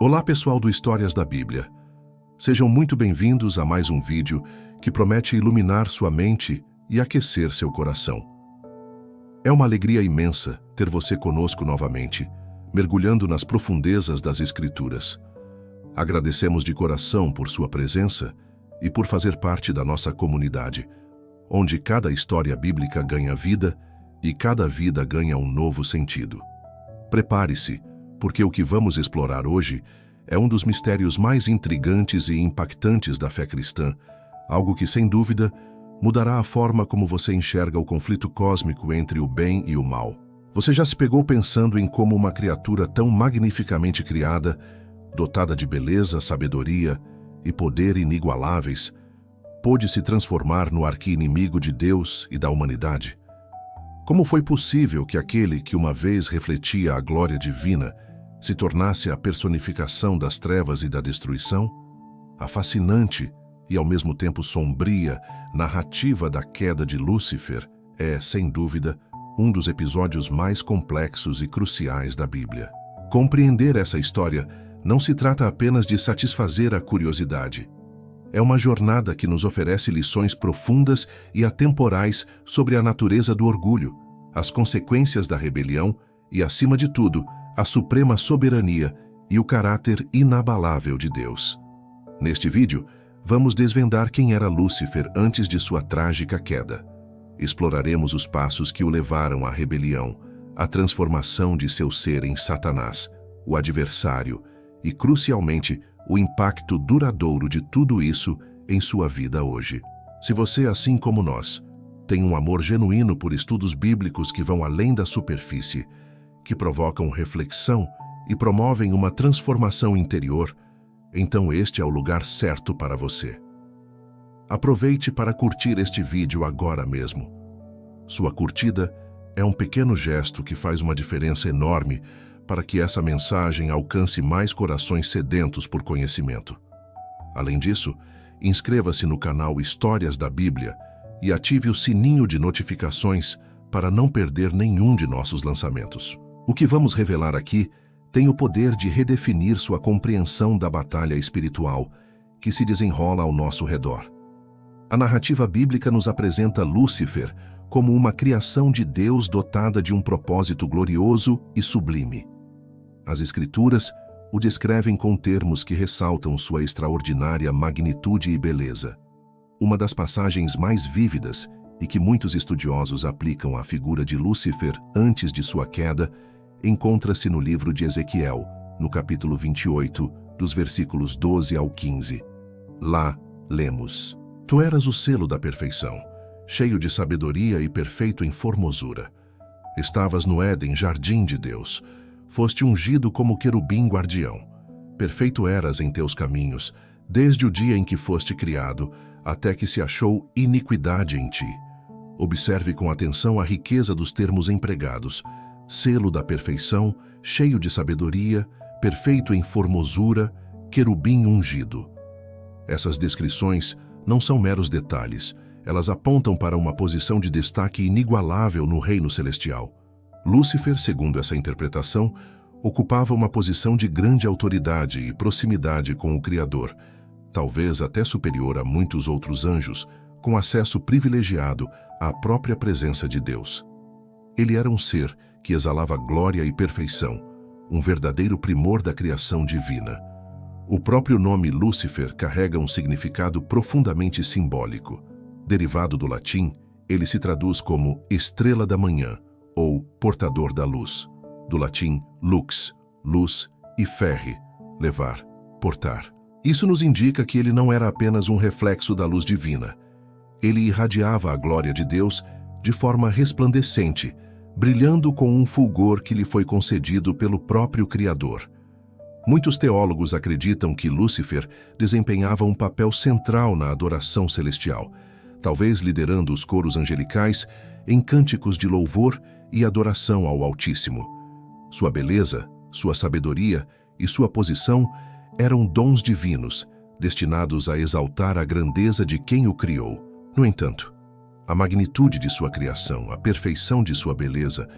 Olá pessoal do Histórias da Bíblia. Sejam muito bem-vindos a mais um vídeo que promete iluminar sua mente e aquecer seu coração. É uma alegria imensa ter você conosco novamente, mergulhando nas profundezas das Escrituras. Agradecemos de coração por sua presença e por fazer parte da nossa comunidade, onde cada história bíblica ganha vida e cada vida ganha um novo sentido. Prepare-se, porque o que vamos explorar hoje é um dos mistérios mais intrigantes e impactantes da fé cristã, algo que, sem dúvida, mudará a forma como você enxerga o conflito cósmico entre o bem e o mal. Você já se pegou pensando em como uma criatura tão magnificamente criada, dotada de beleza, sabedoria e poder inigualáveis, pôde se transformar no arqui-inimigo de Deus e da humanidade? Como foi possível que aquele que uma vez refletia a glória divina se tornasse a personificação das trevas e da destruição? A fascinante e ao mesmo tempo sombria narrativa da queda de Lúcifer é, sem dúvida, um dos episódios mais complexos e cruciais da Bíblia. Compreender essa história não se trata apenas de satisfazer a curiosidade. É uma jornada que nos oferece lições profundas e atemporais sobre a natureza do orgulho, as consequências da rebelião e, acima de tudo, a suprema soberania e o caráter inabalável de Deus. Neste vídeo, vamos desvendar quem era Lúcifer antes de sua trágica queda. Exploraremos os passos que o levaram à rebelião, a transformação de seu ser em Satanás, o adversário, e, crucialmente, o impacto duradouro de tudo isso em sua vida hoje. Se você, assim como nós, tem um amor genuíno por estudos bíblicos que vão além da superfície, que provocam reflexão e promovem uma transformação interior, então este é o lugar certo para você. Aproveite para curtir este vídeo agora mesmo. Sua curtida é um pequeno gesto que faz uma diferença enorme para que essa mensagem alcance mais corações sedentos por conhecimento. Além disso, inscreva-se no canal Histórias da Bíblia e ative o sininho de notificações para não perder nenhum de nossos lançamentos. O que vamos revelar aqui tem o poder de redefinir sua compreensão da batalha espiritual que se desenrola ao nosso redor. A narrativa bíblica nos apresenta Lúcifer como uma criação de Deus dotada de um propósito glorioso e sublime. As Escrituras o descrevem com termos que ressaltam sua extraordinária magnitude e beleza. Uma das passagens mais vívidas e que muitos estudiosos aplicam à figura de Lúcifer antes de sua queda encontra-se no livro de Ezequiel, no capítulo 28, dos versículos 12 ao 15. Lá, lemos: Tu eras o selo da perfeição, cheio de sabedoria e perfeito em formosura. Estavas no Éden, jardim de Deus. Foste ungido como querubim guardião. Perfeito eras em teus caminhos, desde o dia em que foste criado, até que se achou iniquidade em ti. Observe com atenção a riqueza dos termos empregados: selo da perfeição, cheio de sabedoria, perfeito em formosura, querubim ungido. Essas descrições não são meros detalhes, elas apontam para uma posição de destaque inigualável no reino celestial. Lúcifer, segundo essa interpretação, ocupava uma posição de grande autoridade e proximidade com o Criador, talvez até superior a muitos outros anjos, com acesso privilegiado à própria presença de Deus. Ele era um ser que exalava glória e perfeição, um verdadeiro primor da criação divina. O próprio nome Lúcifer carrega um significado profundamente simbólico. Derivado do latim, ele se traduz como estrela da manhã, ou portador da luz. Do latim lux, luz, e ferre, levar, portar. Isso nos indica que ele não era apenas um reflexo da luz divina. Ele irradiava a glória de Deus de forma resplandecente, brilhando com um fulgor que lhe foi concedido pelo próprio Criador. Muitos teólogos acreditam que Lúcifer desempenhava um papel central na adoração celestial, talvez liderando os coros angelicais em cânticos de louvor e adoração ao Altíssimo. Sua beleza, sua sabedoria e sua posição eram dons divinos, destinados a exaltar a grandeza de quem o criou. No entanto, a magnitude de sua criação, a perfeição de sua beleza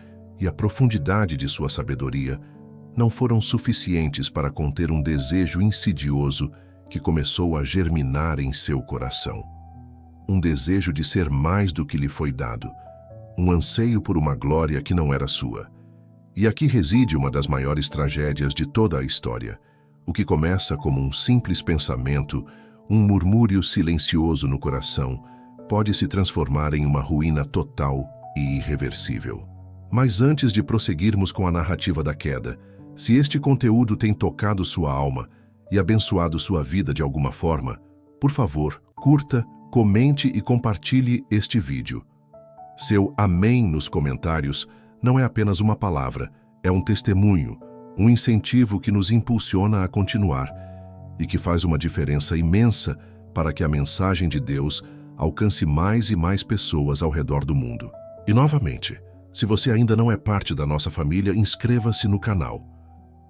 e a profundidade de sua sabedoria não foram suficientes para conter um desejo insidioso que começou a germinar em seu coração. Um desejo de ser mais do que lhe foi dado, um anseio por uma glória que não era sua. E aqui reside uma das maiores tragédias de toda a história. O que começa como um simples pensamento, um murmúrio silencioso no coração, pode se transformar em uma ruína total e irreversível. Mas antes de prosseguirmos com a narrativa da queda, se este conteúdo tem tocado sua alma e abençoado sua vida de alguma forma, por favor, curta, comente e compartilhe este vídeo. Seu amém nos comentários não é apenas uma palavra, é um testemunho, um incentivo que nos impulsiona a continuar e que faz uma diferença imensa para que a mensagem de Deus alcance mais e mais pessoas ao redor do mundo. E novamente, se você ainda não é parte da nossa família, inscreva-se no canal.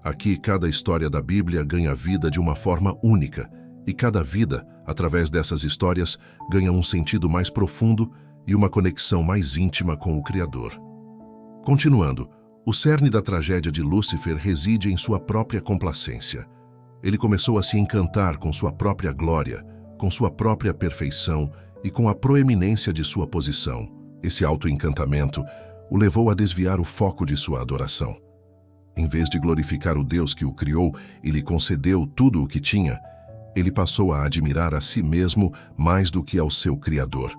Aqui, cada história da Bíblia ganha vida de uma forma única, e cada vida, através dessas histórias, ganha um sentido mais profundo e uma conexão mais íntima com o Criador. Continuando, o cerne da tragédia de Lúcifer reside em sua própria complacência. Ele começou a se encantar com sua própria glória, com sua própria perfeição e com a proeminência de sua posição. Esse autoencantamento o levou a desviar o foco de sua adoração. Em vez de glorificar o Deus que o criou e lhe concedeu tudo o que tinha, ele passou a admirar a si mesmo mais do que ao seu Criador.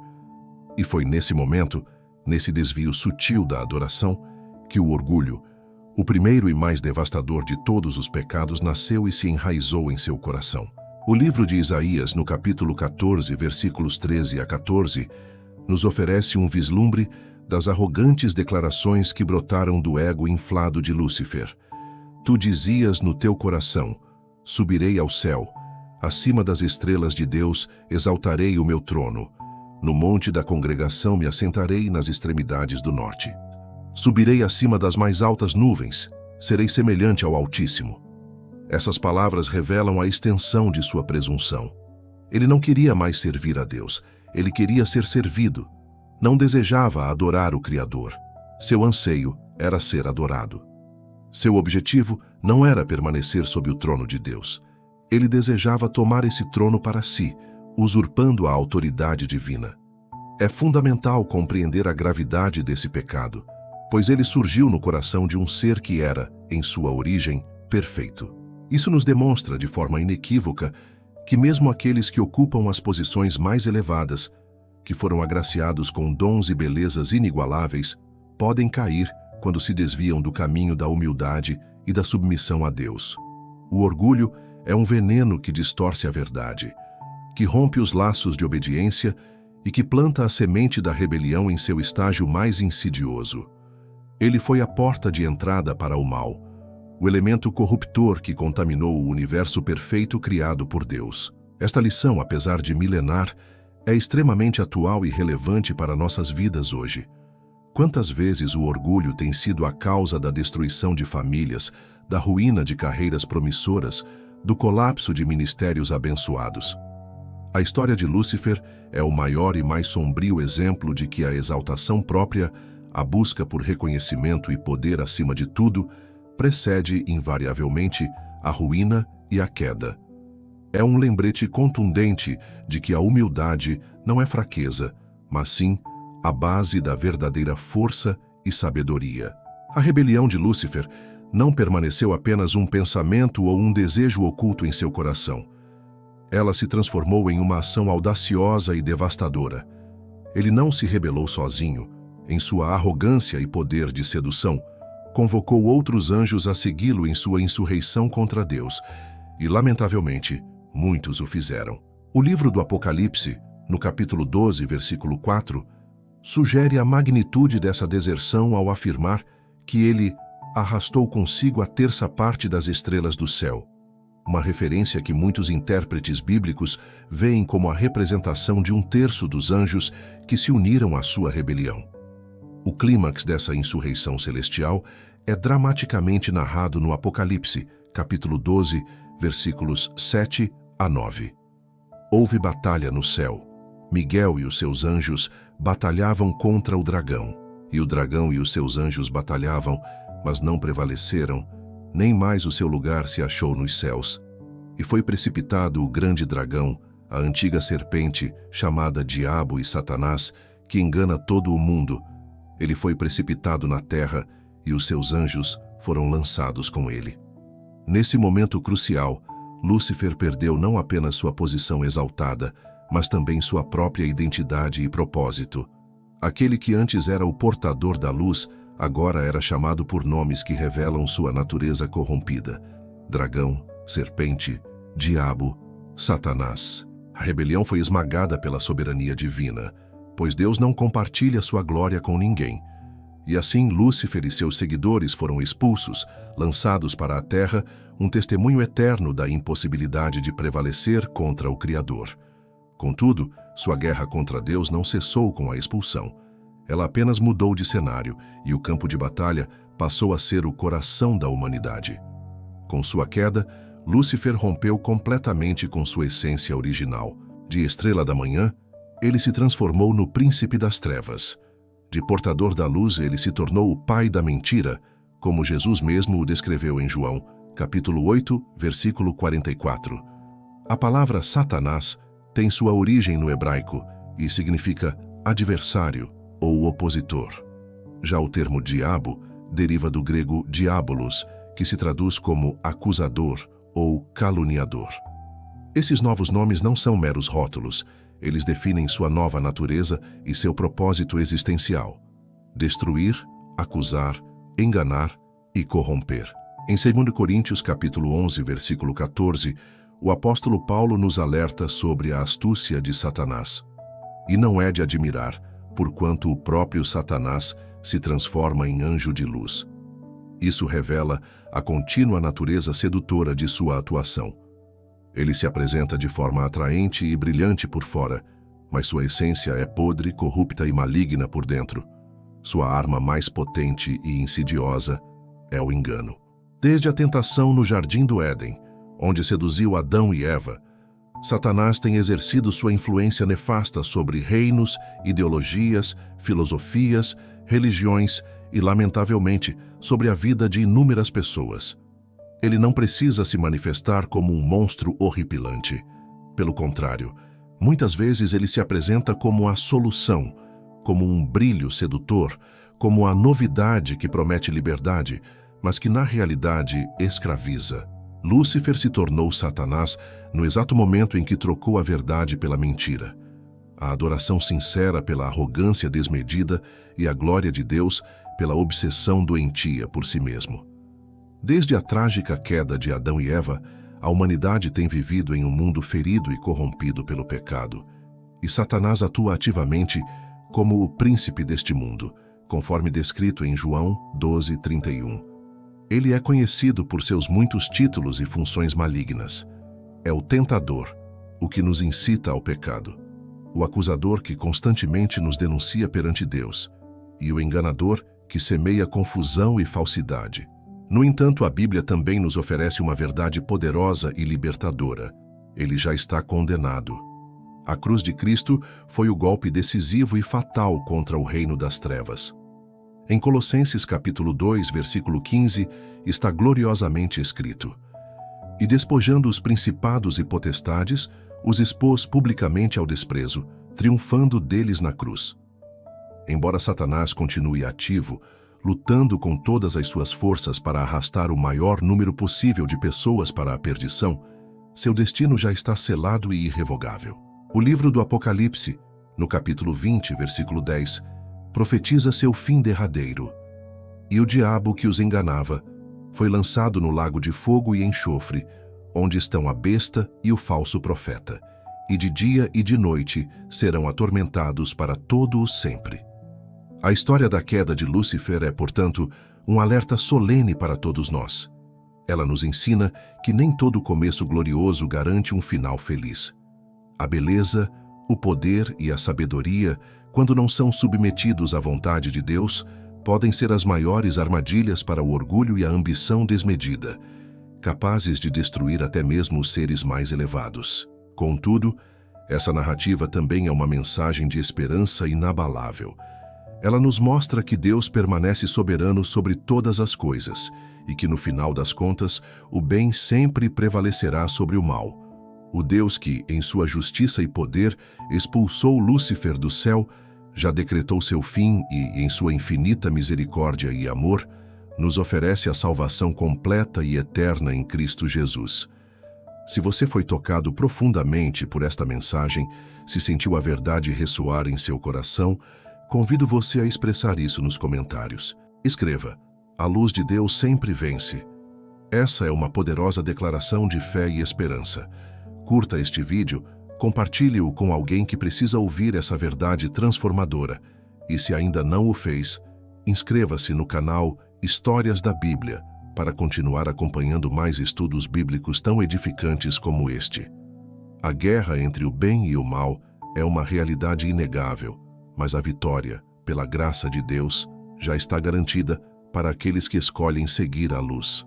E foi nesse momento, nesse desvio sutil da adoração, que o orgulho, o primeiro e mais devastador de todos os pecados, nasceu e se enraizou em seu coração. O livro de Isaías, no capítulo 14, versículos 13 a 14, nos oferece um vislumbre das arrogantes declarações que brotaram do ego inflado de Lúcifer. Tu dizias no teu coração: subirei ao céu, acima das estrelas de Deus exaltarei o meu trono. No monte da congregação me assentarei nas extremidades do norte. Subirei acima das mais altas nuvens, serei semelhante ao Altíssimo. Essas palavras revelam a extensão de sua presunção. Ele não queria mais servir a Deus, ele queria ser servido. Não desejava adorar o Criador. Seu anseio era ser adorado. Seu objetivo não era permanecer sob o trono de Deus. Ele desejava tomar esse trono para si, usurpando a autoridade divina. É fundamental compreender a gravidade desse pecado, pois ele surgiu no coração de um ser que era, em sua origem, perfeito. Isso nos demonstra de forma inequívoca que mesmo aqueles que ocupam as posições mais elevadas, que foram agraciados com dons e belezas inigualáveis, podem cair quando se desviam do caminho da humildade e da submissão a Deus. O orgulho é um veneno que distorce a verdade, que rompe os laços de obediência e que planta a semente da rebelião em seu estágio mais insidioso. Ele foi a porta de entrada para o mal, o elemento corruptor que contaminou o universo perfeito criado por Deus. Esta lição, apesar de milenar, é extremamente atual e relevante para nossas vidas hoje. Quantas vezes o orgulho tem sido a causa da destruição de famílias, da ruína de carreiras promissoras, do colapso de ministérios abençoados? A história de Lúcifer é o maior e mais sombrio exemplo de que a exaltação própria, a busca por reconhecimento e poder acima de tudo, precede invariavelmente a ruína e a queda. É um lembrete contundente de que a humildade não é fraqueza, mas sim a base da verdadeira força e sabedoria. A rebelião de Lúcifer não permaneceu apenas um pensamento ou um desejo oculto em seu coração. Ela se transformou em uma ação audaciosa e devastadora. Ele não se rebelou sozinho. Em sua arrogância e poder de sedução, convocou outros anjos a segui-lo em sua insurreição contra Deus, e, lamentavelmente, muitos o fizeram. O livro do Apocalipse, no capítulo 12, versículo 4, sugere a magnitude dessa deserção ao afirmar que ele arrastou consigo a terça parte das estrelas do céu, uma referência que muitos intérpretes bíblicos veem como a representação de um terço dos anjos que se uniram à sua rebelião. O clímax dessa insurreição celestial é dramaticamente narrado no Apocalipse, capítulo 12, versículos 7 a 9. Houve batalha no céu. Miguel e os seus anjos batalhavam contra o dragão, e o dragão e os seus anjos batalhavam, mas não prevaleceram, nem mais o seu lugar se achou nos céus. E foi precipitado o grande dragão, a antiga serpente, chamada Diabo e Satanás, que engana todo o mundo. Ele foi precipitado na terra, e os seus anjos foram lançados com ele. Nesse momento crucial, Lúcifer perdeu não apenas sua posição exaltada, mas também sua própria identidade e propósito. Aquele que antes era o portador da luz, agora era chamado por nomes que revelam sua natureza corrompida: dragão, serpente, diabo, Satanás. A rebelião foi esmagada pela soberania divina, pois Deus não compartilha sua glória com ninguém. E assim Lúcifer e seus seguidores foram expulsos, lançados para a terra, um testemunho eterno da impossibilidade de prevalecer contra o Criador. Contudo, sua guerra contra Deus não cessou com a expulsão. Ela apenas mudou de cenário, e o campo de batalha passou a ser o coração da humanidade. Com sua queda, Lúcifer rompeu completamente com sua essência original. De estrela da manhã, ele se transformou no príncipe das trevas. De portador da luz, ele se tornou o pai da mentira, como Jesus mesmo o descreveu em João, capítulo 8, versículo 44. A palavra Satanás tem sua origem no hebraico e significa adversário ou opositor. Já o termo diabo deriva do grego diabolos, que se traduz como acusador ou caluniador. Esses novos nomes não são meros rótulos, eles definem sua nova natureza e seu propósito existencial: destruir, acusar, enganar e corromper. Em 2 Coríntios capítulo 11, versículo 14, o apóstolo Paulo nos alerta sobre a astúcia de Satanás. E não é de admirar, porquanto o próprio Satanás se transforma em anjo de luz. Isso revela a contínua natureza sedutora de sua atuação. Ele se apresenta de forma atraente e brilhante por fora, mas sua essência é podre, corrupta e maligna por dentro. Sua arma mais potente e insidiosa é o engano. Desde a tentação no Jardim do Éden, onde seduziu Adão e Eva, Satanás tem exercido sua influência nefasta sobre reinos, ideologias, filosofias, religiões e, lamentavelmente, sobre a vida de inúmeras pessoas. Ele não precisa se manifestar como um monstro horripilante. Pelo contrário, muitas vezes ele se apresenta como a solução, como um brilho sedutor, como a novidade que promete liberdade, mas que na realidade escraviza. Lúcifer se tornou Satanás no exato momento em que trocou a verdade pela mentira. A adoração sincera pela arrogância desmedida e a glória de Deus pela obsessão doentia por si mesmo. Desde a trágica queda de Adão e Eva, a humanidade tem vivido em um mundo ferido e corrompido pelo pecado, e Satanás atua ativamente como o príncipe deste mundo, conforme descrito em João 12:31. Ele é conhecido por seus muitos títulos e funções malignas. É o tentador, o que nos incita ao pecado, o acusador que constantemente nos denuncia perante Deus, e o enganador que semeia confusão e falsidade. No entanto, a Bíblia também nos oferece uma verdade poderosa e libertadora. Ele já está condenado. A cruz de Cristo foi o golpe decisivo e fatal contra o reino das trevas. Em Colossenses capítulo 2, versículo 15, está gloriosamente escrito: E despojando os principados e potestades, os expôs publicamente ao desprezo, triunfando deles na cruz. Embora Satanás continue ativo, lutando com todas as suas forças para arrastar o maior número possível de pessoas para a perdição, seu destino já está selado e irrevogável. O livro do Apocalipse, no capítulo 20, versículo 10, profetiza seu fim derradeiro. E o diabo que os enganava foi lançado no lago de fogo e enxofre, onde estão a besta e o falso profeta, e de dia e de noite serão atormentados para todo o sempre. A história da queda de Lúcifer é, portanto, um alerta solene para todos nós. Ela nos ensina que nem todo começo glorioso garante um final feliz. A beleza, o poder e a sabedoria, quando não são submetidos à vontade de Deus, podem ser as maiores armadilhas para o orgulho e a ambição desmedida, capazes de destruir até mesmo os seres mais elevados. Contudo, essa narrativa também é uma mensagem de esperança inabalável. Ela nos mostra que Deus permanece soberano sobre todas as coisas e que, no final das contas, o bem sempre prevalecerá sobre o mal. O Deus que, em sua justiça e poder, expulsou Lúcifer do céu, já decretou seu fim e, em sua infinita misericórdia e amor, nos oferece a salvação completa e eterna em Cristo Jesus. Se você foi tocado profundamente por esta mensagem, se sentiu a verdade ressoar em seu coração, convido você a expressar isso nos comentários. Escreva: a luz de Deus sempre vence. Essa é uma poderosa declaração de fé e esperança. Curta este vídeo, compartilhe-o com alguém que precisa ouvir essa verdade transformadora. E se ainda não o fez, inscreva-se no canal Histórias da Bíblia para continuar acompanhando mais estudos bíblicos tão edificantes como este. A guerra entre o bem e o mal é uma realidade inegável, mas a vitória, pela graça de Deus, já está garantida para aqueles que escolhem seguir a luz.